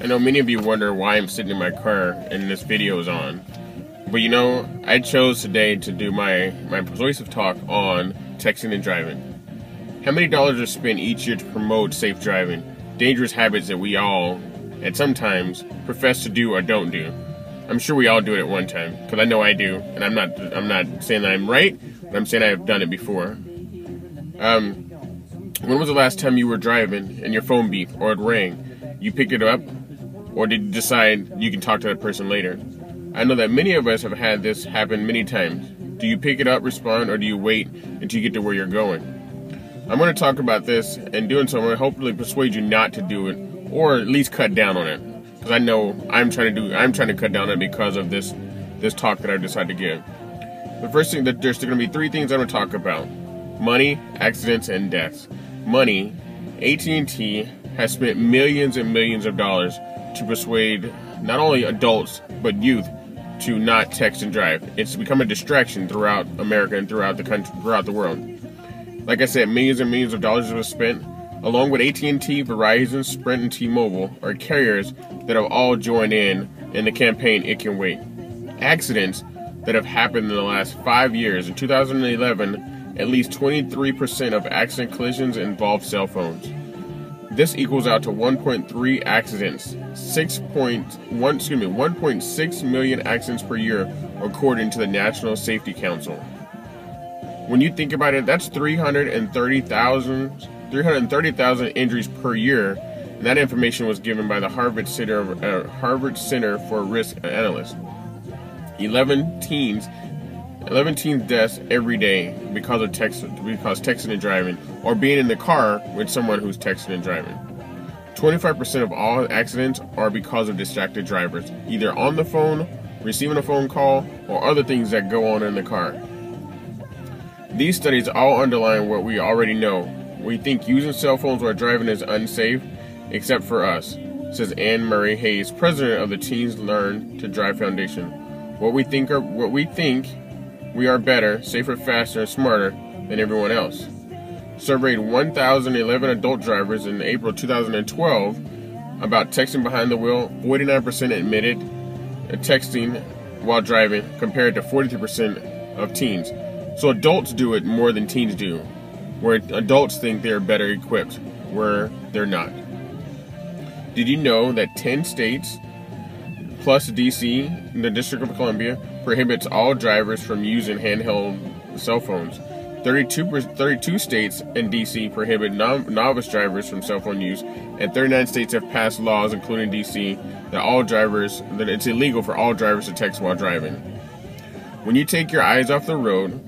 I know many of you wonder why I'm sitting in my car and this video is on. But you know, I chose today to do my persuasive talk on texting and driving. How many dollars are spent each year to promote safe driving? Dangerous habits that we all, at some times, profess to do or don't do. I'm sure we all do it at one time, because I know I do, and I'm not saying that I'm right, but I'm saying I have done it before. When was the last time you were driving and your phone beeped or it rang? You picked it up, or did you decide you can talk to that person later? I know that many of us have had this happen many times. Do you pick it up, respond, or do you wait until you get to where you're going? I'm going to talk about this, and doing so, I'm going to hopefully persuade you not to do it, or at least cut down on it. Because I know I'm trying to cut down on it because of this talk that I've decided to give. The first thing, that there's going to be three things I'm going to talk about: money, accidents, and deaths. Money. AT&T has spent millions and millions of dollars to persuade not only adults but youth to not text and drive. It's become a distraction throughout America and throughout the country, throughout the world. Like I said, millions and millions of dollars were spent, along with AT&T, Verizon, Sprint, and T-Mobile, are carriers that have all joined in the campaign It Can Wait. Accidents that have happened in the last 5 years. In 2011, at least 23% of accident collisions involved cell phones. This equals out to 1.3 accidents, 1.6 million accidents per year, according to the National Safety Council. When you think about it, that's 330,000 injuries per year, and that information was given by the Harvard Center for Risk Analysts. 11 teens deaths every day because texting and driving, or being in the car with someone who's texting and driving. 25% of all accidents are because of distracted drivers, either on the phone, receiving a phone call, or other things that go on in the car. These studies all underline what we already know. We think using cell phones while driving is unsafe, except for us, says Anne Marie Hayes, president of the Teens Learn to Drive Foundation. We think we are better, safer, faster, and smarter than everyone else. Surveyed 1,011 adult drivers in April 2012 about texting behind the wheel. 49% admitted texting while driving, compared to 43% of teens. So adults do it more than teens do, where adults think they're better equipped, where they're not. Did you know that 10 states, plus DC, the District of Columbia, prohibits all drivers from using handheld cell phones? 32 states and DC prohibit novice drivers from cell phone use, and 39 states have passed laws, including DC, that it's illegal for all drivers to text while driving. When you take your eyes off the road,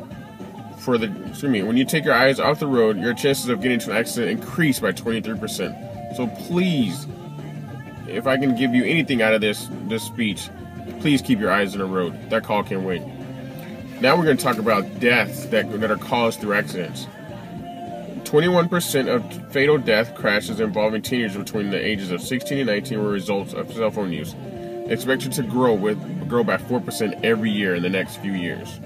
your chances of getting into an accident increase by 23%. So please, if I can give you anything out of this speech, please keep your eyes on the road. That call can wait. Now we're going to talk about deaths that are caused through accidents. 21% of fatal death crashes involving teenagers between the ages of 16 and 19 were results of cell phone use, expected to grow by 4% every year in the next few years.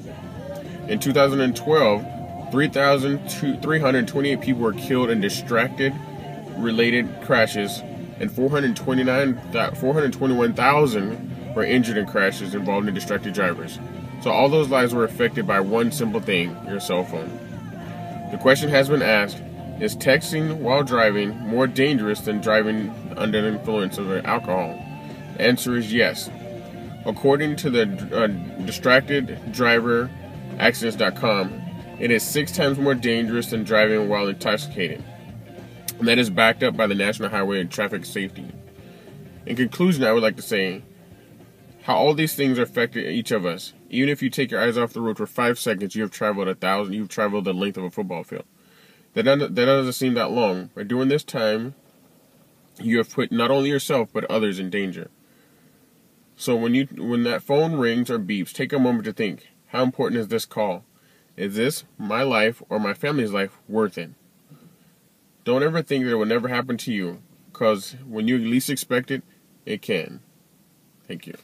In 2012, 3,328 people were killed in distracted-related crashes, and 421,000 were injured in crashes involving distracted drivers. So all those lives were affected by one simple thing: your cell phone. The question has been asked: is texting while driving more dangerous than driving under the influence of alcohol? The answer is yes. According to the DistractedDriverAccidents.com, it is 6 times more dangerous than driving while intoxicated. And that is backed up by the National Highway and Traffic Safety. In conclusion, I would like to say how all these things affect each of us. Even if you take your eyes off the road for 5 seconds, you've traveled the length of a football field. That doesn't seem that long, but during this time, you have put not only yourself but others in danger. So when that phone rings or beeps, take a moment to think: how important is this call? Is this, my life or my family's life, worth it? Don't ever think that it will never happen to you, because when you least expect it, it can. Thank you.